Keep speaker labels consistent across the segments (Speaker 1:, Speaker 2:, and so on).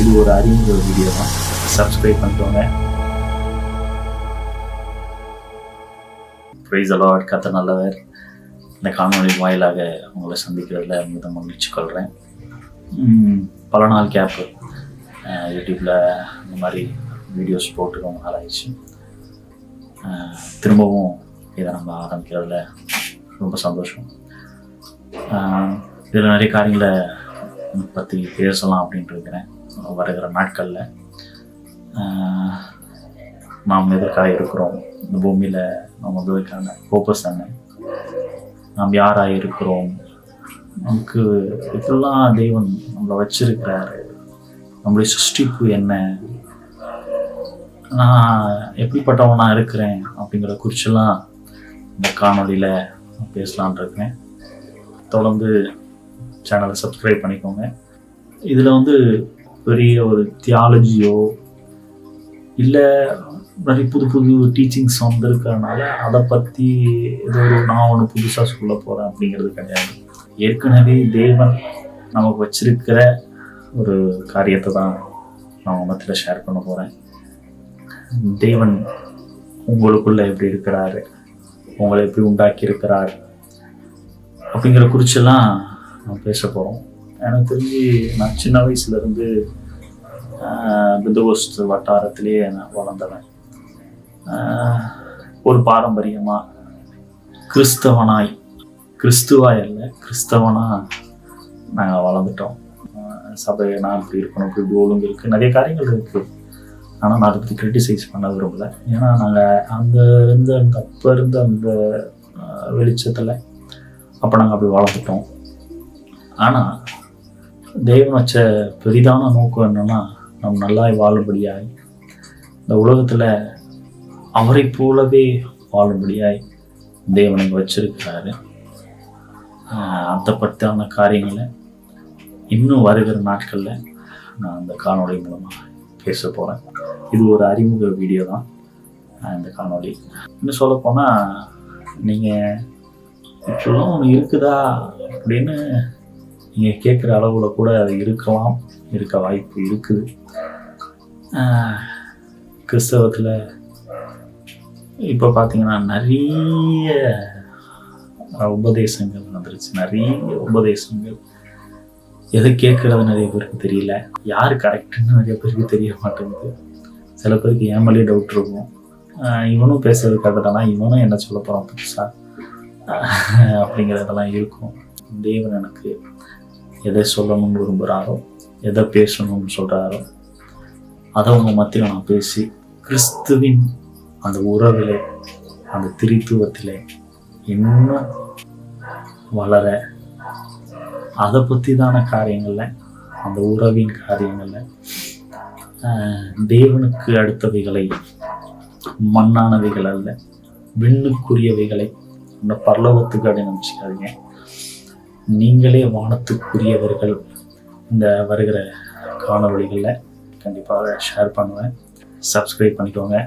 Speaker 1: இது ஒரு அறிமுக வீடியோ தான். சப்ஸ்கிரைப் பண்ணிக்கோங்க. Praise the Lord. கர்த்தர் நல்லவர். இந்த காணொலி வாயிலாக உங்களை சந்திக்கிறதுல மிக மகிழ்ச்சி கொள்கிறேன். பல நாள் கேப்பு யூடியூப்பில் இந்த மாதிரி வீடியோஸ் போட்டு ரொம்ப நாள் ஆயிடுச்சு. திரும்பவும் இதை நம்ம ஆரம்பிக்கிறதுல ரொம்ப சந்தோஷம். இதில் நிறைய காரியங்களை பற்றி பேசலாம் அப்படின்ட்டு இருக்கிறேன். வருகிற நாட்களில் நாம் எதற்காக இருக்கிறோம், இந்த பூமியில் நம்ம வந்ததுக்கான பர்பஸ் என்ன, நாம் யாராக இருக்கிறோம், நமக்கு இப்படிலாம் தெய்வம் நம்மளை வச்சிருக்கிறாரு, நம்மளுடைய சிருஷ்டிப்பு என்ன, நான் எப்படிப்பட்டவனா இருக்கிறேன் அப்படிங்கிற குறிச்செல்லாம் இந்த காணொலியில் பேசலான் இருக்கிறேன். தொடர்ந்து சேனலை சப்ஸ்கிரைப் பண்ணிக்கோங்க. இதில் பெரிய ஒரு தியாலஜியோ இல்லை நிறைய புது புது டீச்சிங்ஸ் வந்திருக்கிறதுனால அதை பற்றி ஏதோ நான் ஒன்று புதுசாக சொல்ல போகிறேன் அப்படிங்கிறது கிடையாது. ஏற்கனவே தேவன் நமக்கு வச்சிருக்கிற ஒரு காரியத்தை தான் நான் உங்கள் மத்தியில் ஷேர் பண்ண போகிறேன். தேவன் உங்களுக்குள்ளே எப்படி இருக்கிறாரு, உங்களை எப்படி உண்டாக்கி இருக்கிறார் அப்படிங்கிற குறிச்செல்லாம் நான் பேச போகிறோம். எனக்கு தெரிஞ்சு நான் சின்ன வயசுலேருந்து பெந்தகோஸ்து வட்டாரத்திலே நான் வளர்ந்தவன். ஒரு பாரம்பரியமாக கிறிஸ்துவாய் அல்ல கிறிஸ்தவனாக நாங்கள் வளர்ந்துட்டோம். சபையை நான் இப்படி இருக்கணும், இப்படி ஒழுங்கு இருக்குது, நிறைய காரியங்கள் இருக்குது. ஆனால் நான் அதை பற்றி கிரிட்டிசைஸ் பண்ண விரும்பலை. ஏன்னா நாங்கள் அப்போ இருந்த அந்த வெளிச்சத்தில் அப்போ நாங்கள் அப்படி வளர்ந்துட்டோம். ஆனால் தெய்வம் வச்ச பெரிதான நோக்கம் என்னென்னா, நம்ம நல்லா வாழும்படியாய், இந்த உலகத்தில் அவரை போலவே வாழும்படியாய் தேவனை வச்சிருக்கிறாரு. அந்த பற்றியான காரியங்களை இன்னும் வருகிற நாட்களில் நான் அந்த காணொலி மூலமாக பேச போகிறேன். இது ஒரு அறிமுக வீடியோ தான் இந்த காணொலி. இன்னும் சொல்லப்போனால், நீங்கள் இப்பெல்லாம் ஒன்று இருக்குதா அப்படின்னு நீங்கள் கேட்குற அளவில் கூட அது இருக்க வாய்ப்பு இருக்குது. கிறிஸ்தவத்தில் இப்போ பார்த்தீங்கன்னா நிறைய உபதேசங்கள் வந்துருச்சு. நிறைய உபதேசங்கள் எதை கேட்குறது நிறைய பேருக்கு தெரியல. யார் கரெக்டுன்னு நிறைய பேருக்கு தெரிய மாட்டேங்குது. சில பேருக்கு ஏமாலே டவுட் இருக்கும், இவனும் பேசுறது கரெக்டு தானா, இவனும் என்ன சொல்ல போகிறான் புதுசாக அப்படிங்கிறதெல்லாம் இருக்கும். தேவன் எனக்கு எதை சொல்லணும்னு விரும்புகிறாரோ, எதை பேசணும்னு சொல்கிறாரோ அதை அவங்க மத்தியில் நான் பேசி கிறிஸ்துவின் அந்த உறவிலே, அந்த திரித்துவத்திலே இன்னும் வளர, அதை பற்றி தான காரியங்களில், அந்த உறவின் காரியங்களில் தேவனுக்கு அடுத்தவைகளை, மண்ணானவைகள் அல்ல விண்ணுக்குரியவைகளை, இந்த பரலோகத்துக்கு அப்படின்னு நினச்சிக்காதீங்க, நீங்களே வானத்துக்குரியவர்கள். இந்த வருகிற காணொலிகளில் கண்டிப்பாக ஷேர் பண்ணுவேன். சப்ஸ்கிரைப் பண்ணிக்கோங்க.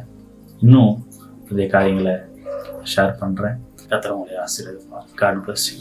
Speaker 1: இன்னும் இதே காரியங்களை ஷேர் பண்ணுறேன். கர்த்தர் உங்களை ஆசீர்வதிப்பார். God bless you.